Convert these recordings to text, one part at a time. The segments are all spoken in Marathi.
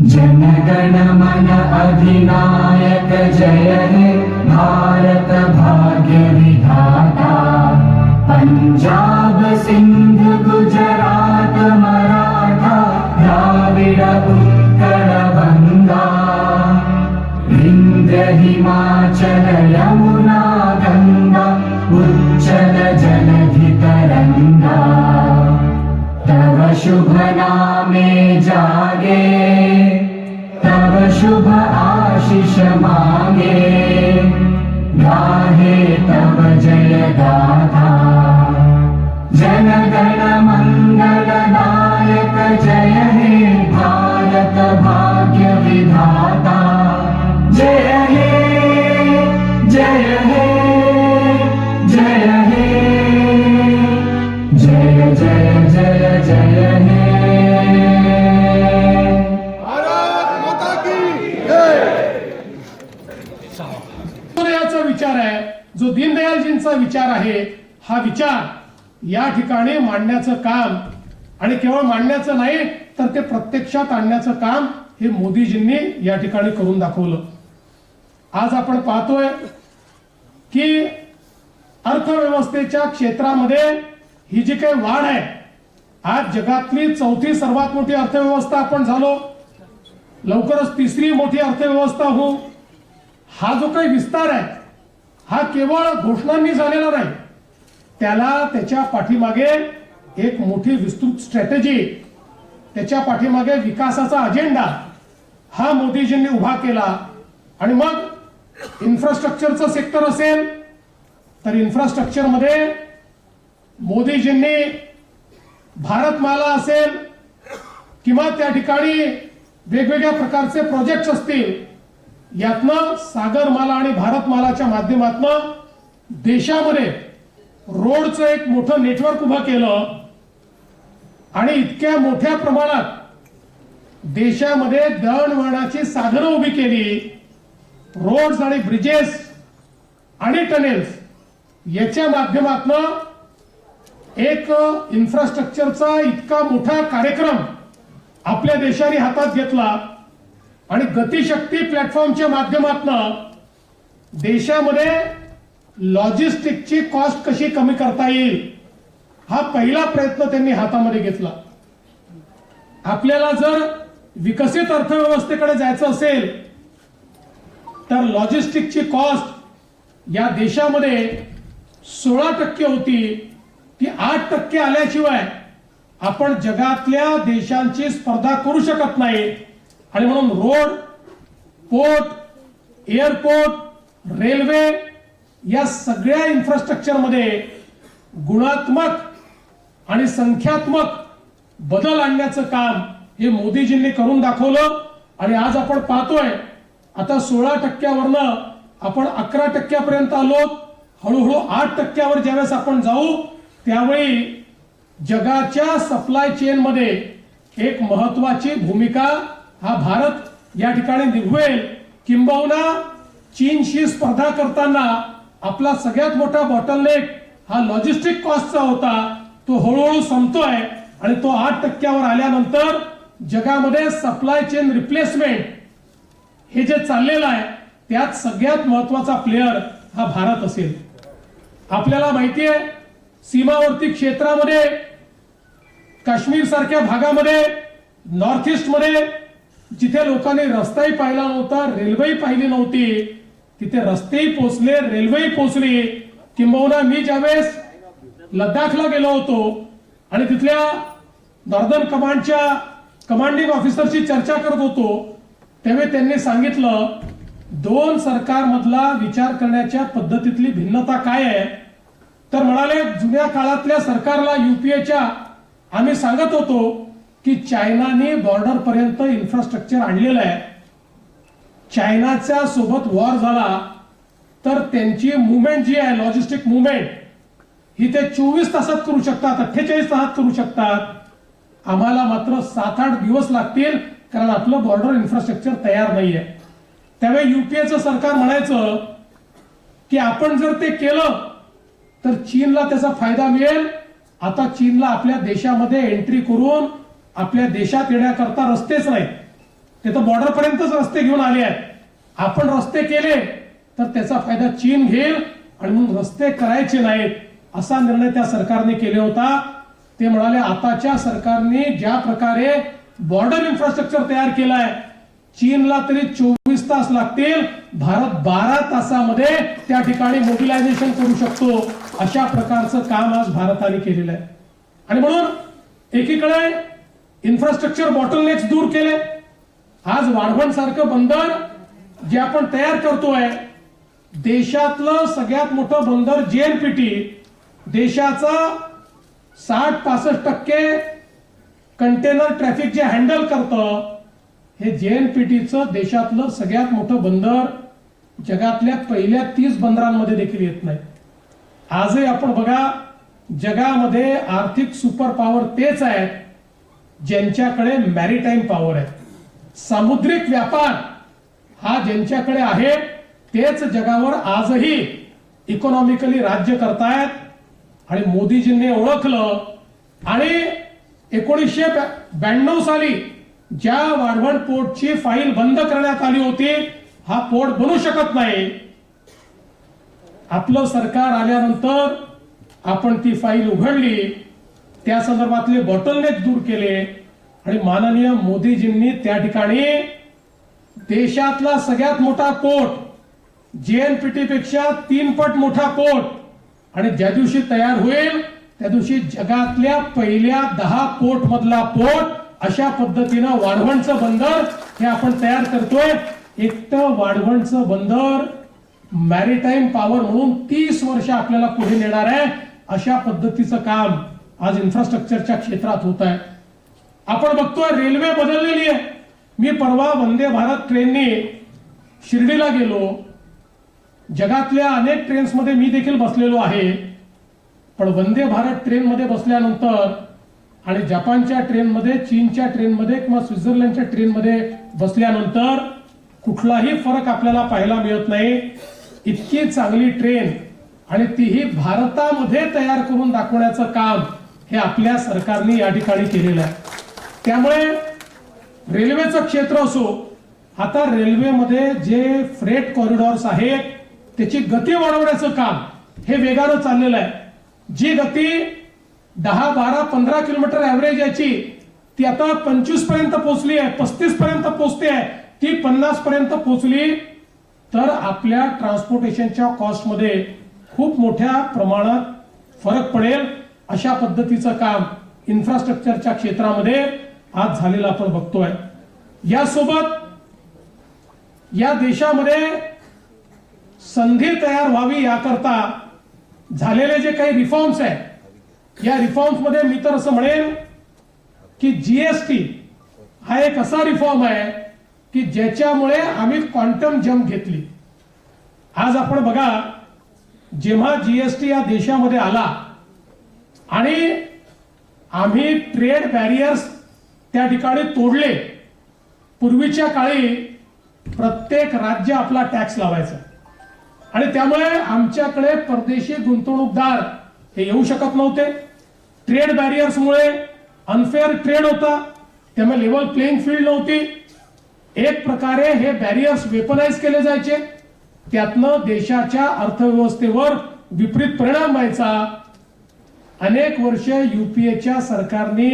जनगण मन अधिनायक जय हे भारत भाग्य विधाता। पंजाब सिंध गुजरात मराठा द्राविड उत्कल गंगा। विंध्य हिमाचल यमुना गंगा उच्चल जलधि तरंगा। तव शुभ नामे जागे तव शुभ आशीष मांगे। गाहे तव जय गाथा जनगण मंगलदायक जय हे भारत भाग्य विधाता। जय हे जय हे जय हे जय जय जय जय हे। विचार आहे जो दीनदयालजींचा विचार आहे, हा विचार या ठिकाणी मांडण्याचं काम आणि केवळ मांडण्याचं नाही तर ते प्रत्यक्षात आणण्याचं काम हे मोदीजींनी या ठिकाणी करून दाखवलं। आज आपण पाहतोय की अर्थव्यवस्थेच्या क्षेत्रामध्ये ही जी काही वाढ आहे, आज जगातली चौथी सर्वात मोठी अर्थव्यवस्था आपण झालो, लवकरच तिसरी मोठी अर्थव्यवस्था होऊ। हा जो काही विस्तार आहे हा केवळ घोषणांनी झालेला नाही, त्याला त्याच्या पाठीमागे एक मोठी विस्तृत स्ट्रॅटेजी, त्याच्या पाठीमागे विकासाचा अजेंडा हा मोदीजींनी उभा केला। आणि मग इन्फ्रास्ट्रक्चरचं सेक्टर असेल तर इन्फ्रास्ट्रक्चर मध्ये मोदीजींनी भारतमाला असेल किंवा त्या ठिकाणी वेगवेगळ्या प्रकारचे प्रोजेक्ट्स असतील, यातनं सागरमाला आणि भारतमालाच्या माध्यमातून देशामध्ये रोडचं एक मोठं नेटवर्क उभं केलं आणि इतक्या मोठ्या प्रमाणात देशामध्ये दळणवळणाची साधनं उभी केली। रोड्स आणि ब्रिजेस आणि टनेल्स याच्या माध्यमातून एक इन्फ्रास्ट्रक्चरचा इतका मोठा कार्यक्रम आपल्या देशाने हातात घेतला आणि गतिशक्ती प्लॅटफॉर्मच्या माध्यमातून देशामध्ये लॉजिस्टिकची कॉस्ट कशी कमी करता येईल हा पहिला प्रयत्न त्यांनी हातामध्ये घेतला। आपल्याला जर विकसित अर्थव्यवस्थेकडे जायचं असेल तर लॉजिस्टिकची कॉस्ट या देशामध्ये 16% होती, ती 8% आल्याशिवाय आपण जगातल्या देशांची स्पर्धा करू शकत नाही। आणि म्हणून रोड, पोर्ट, एअरपोर्ट, रेल्वे या सगळ्या इन्फ्रास्ट्रक्चर मध्ये गुणात्मक आणि संख्यात्मक बदल आणण्याचं काम हे मोदीजींनी करून दाखवलं। आणि आज आपण पाहतोय आता 16%वरनं आपण 11% आलो, हळूहळू 8%वर ज्यावेळेस आपण जाऊ त्यावेळी जगाच्या सप्लाय चेन मध्ये एक महत्वाची भूमिका हा भारत या ठिकाणी निभवेल। किंबहुना चीनशी स्पर्धा करताना आपला सगळ्यात मोठा बॉटलनेक हा लॉजिस्टिक कॉस्टचा होता, तो हळूहळू संपतोय आणि तो 8%वर आल्यानंतर जगामध्ये सप्लाय चेन रिप्लेसमेंट हे जे चाललेलं आहे त्यात सगळ्यात महत्वाचा प्लेयर हा भारत असेल। आपल्याला माहिती आहे सीमावर्ती क्षेत्रामध्ये काश्मीर सारख्या भागामध्ये, नॉर्थ ईस्ट मध्ये जिथे लोकांनी रस्ताही पाहिला नव्हता, रेल्वेही पाहिली नव्हती, तिथे रस्तेही पोहोचले, रेल्वेही पोहोचली। किंबहुना मी ज्यावेळेस लडाखला गेलो होतो आणि तिथल्या नॉर्दर्न कमांडच्या कमांडिंग ऑफिसरशी चर्चा करत होतो त्यावेळी त्यांनी सांगितलं दोन सरकारमधला विचार करण्याच्या पद्धतीतली भिन्नता काय आहे। तर म्हणाले जुन्या काळातल्या सरकारला यूपीएच्या आम्ही सांगत होतो की चायनाने बॉर्डर पर्यंत इन्फ्रास्ट्रक्चर आणलेलं आहे, चायनाच्या सोबत वॉर झाला तर त्यांची मुवमेंट जी आहे लॉजिस्टिक मुवमेंट ही ते 24 तासात करू शकतात, 48 तासात करू शकतात, आम्हाला मात्र 7-8 दिवस लागतील कारण आपलं बॉर्डर इन्फ्रास्ट्रक्चर तयार नाहीये। त्यावेळी यूपीएचं सरकार म्हणायचं की आपण जर ते केलं तर चीनला त्याचा फायदा मिळेल। आता चीनला आपल्या देशामध्ये एंट्री करून आपल्या देशात येण्याकरता रस्तेच नाहीत, ते तर बॉर्डर पर्यंतच रस्ते घेऊन आले आहेत. आपण रस्ते केले तर त्याचा फायदा चीन घेईल आणि म्हणून रस्ते करायचे नाहीत असा निर्णय त्या सरकारने केला होता. ते म्हणाले आताच्या सरकारने ज्या प्रकारे बॉर्डर इन्फ्रास्ट्रक्चर तयार केलाय, चीनला तरी 24 तास लागतील, भारत 12 तासामध्ये त्या ठिकाणी मोबिलायझेशन करू शकतो. अशा प्रकारचं काम आज भारताने केलेलं आहे. आणि म्हणून एकीकडे इन्फ्रास्ट्रक्चर बॉटलनेक्स दूर केले. आज वाढवण सारखं बंदर जे आपण तयार करतोय, देशातलं सगळ्यात मोठं बंदर जेएनपीटी, देशाचा 60-65% कंटेनर ट्रॅफिक जे हँडल करतं, हे जेएनपीटीचं देशातलं सगळ्यात मोठं बंदर जगातल्या पहिल्या 30 बंदरांमध्ये देखील येत नाही. आजही आपण बघा, जगामध्ये आर्थिक सुपर पॉवर तेच आहेत ज्यांच्याकडे मॅरीटाईम पॉवर आहे. सामुद्रिक व्यापार हा ज्यांच्याकडे आहे तेच जगावर आजही इकॉनॉमिकली राज्य करतायत. आणि मोदीजींनी ओळखलं आणि 1992 साली ज्या वाढवण पोर्टची फाईल बंद करण्यात आली होती, हा पोर्ट बनू शकत नाही. आपलं सरकार आल्यानंतर आपण ती फाईल उघडली, त्या संदर्भातले बॉटलनेक दूर केले आणि माननीय मोदीजींनी त्या ठिकाणी देशातला सगळ्यात मोठा पोर्ट, जेएनपीटी पेक्षा 3 पट मोठा पोर्ट, आणि ज्या दिवशी तयार होईल त्या दिवशी जगातल्या पहिल्या 10 पोर्ट मधला पोर्ट, अशा पद्धतीनं वाढवणचं बंदर हे आपण तयार करतोय. एकटं वाढवणचं बंदर मॅरीटाईम पॉवर म्हणून 30 वर्ष आपल्याला पुढे नेणार आहे. अशा पद्धतीचं काम आज इन्फ्रास्ट्रक्चरच्या क्षेत्रात होत आहे. आपण बघतोय रेल्वे बदललेली आहे. मी परवा वंदे भारत ट्रेननी शिर्डीला गेलो. जगातल्या अनेक ट्रेन्स मध्ये मी देखील बसलेलो आहे, पण वंदे भारत ट्रेन मध्ये बसल्यानंतर आणि जपानच्या ट्रेनमध्ये, चीनच्या ट्रेनमध्ये किंवा स्वित्झर्लंडच्या ट्रेनमध्ये बसल्यानंतर कुठलाही फरक आपल्याला पाहायला मिळत नाही. इतकी चांगली ट्रेन, आणि तीही भारतामध्ये तयार करून दाखवण्याचं काम हे आपल्या सरकारने या ठिकाणी केलेलं आहे. त्यामुळे रेल्वेचं क्षेत्र असो, आता रेल्वेमध्ये जे फ्रेट कॉरिडॉर्स आहेत त्याची गती वाढवण्याचं काम हे वेगानं चाललेलं आहे. जी गती 10, 12, 15 किलोमीटर ऍव्हरेज याची ती आता 25 पर्यंत पोहोचली आहे, 35 पर्यंत पोहोचते आहे, ती 50 पर्यंत पोहोचली तर आपल्या ट्रान्सपोर्टेशनच्या कॉस्टमध्ये खूप मोठ्या प्रमाणात फरक पडेल. अशा पद्धतीचं काम इन्फ्रास्ट्रक्चरच्या क्षेत्रामध्ये आज झालेलं आपण बघतोय. यासोबत या देशामध्ये संधी तयार व्हावी याकरता झालेले जे काही रिफॉर्म्स आहेत, या रिफॉर्म्स मध्ये मी तर असं म्हणेन की जीएसटी हा एक असा रिफॉर्म आहे की ज्याच्यामुळे आम्ही क्वांटम जंप घेतली. आज आपण बघा, जेव्हा जीएसटी या देशामध्ये आला आणि आम्ही ट्रेड बॅरियर्स त्या ठिकाणी तोडले. पूर्वीच्या काळी प्रत्येक राज्य आपला टॅक्स लावायचं आणि त्यामुळे आमच्याकडे परदेशी गुंतवणूकदार हे येऊ शकत नव्हते. ट्रेड बॅरियर्समुळे अनफेअर ट्रेड होता, त्यामुळे लेवल प्लेइंग फील्ड नव्हती. एक प्रकारे हे बॅरियर्स वेपनाइज केले जायचे, त्यातनं देशाच्या अर्थव्यवस्थेवर विपरीत परिणाम व्हायचा. अनेक वर्ष युपीएच्या सरकारने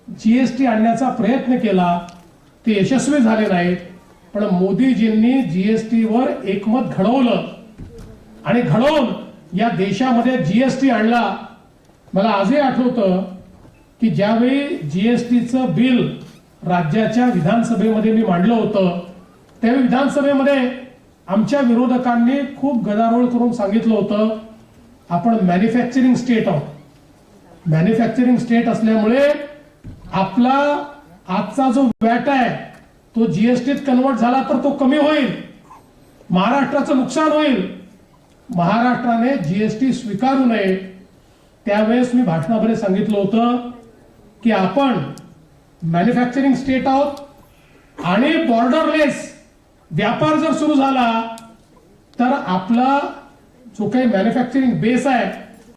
जीएसटी आणण्याचा प्रयत्न केला, ते यशस्वी झाले नाहीत. पण मोदीजींनी जीएसटीवर एकमत घडवलं आणि घडवून या देशामध्ये जीएसटी आणला. मला आजही आठवतं की ज्यावेळी जीएसटीचं बिल राज्याच्या विधानसभेमध्ये मी मांडलं होतं, त्यावेळी विधानसभेमध्ये आमच्या विरोधकांनी खूप गदारोळ करून सांगितलं होतं आपण मॅन्युफॅक्चरिंग स्टेट आहोत. मॅन्युफॅक्चरिंग स्टेट असल्यामुळे आपला आजचा जो वॅट आहे तो जीएसटीत कन्वर्ट झाला तर तो कमी होईल, महाराष्ट्राचं नुकसान होईल. महाराष्ट्राने जीएसटी स्वीकारू नये. त्यावेळेस मी भाषणामध्ये सांगितलं होतं की आपण मॅन्युफॅक्चरिंग स्टेट आहोत आणि बॉर्डरलेस व्यापार जर सुरू झाला तर आपला जो काही मॅन्युफॅक्चरिंग बेस आहे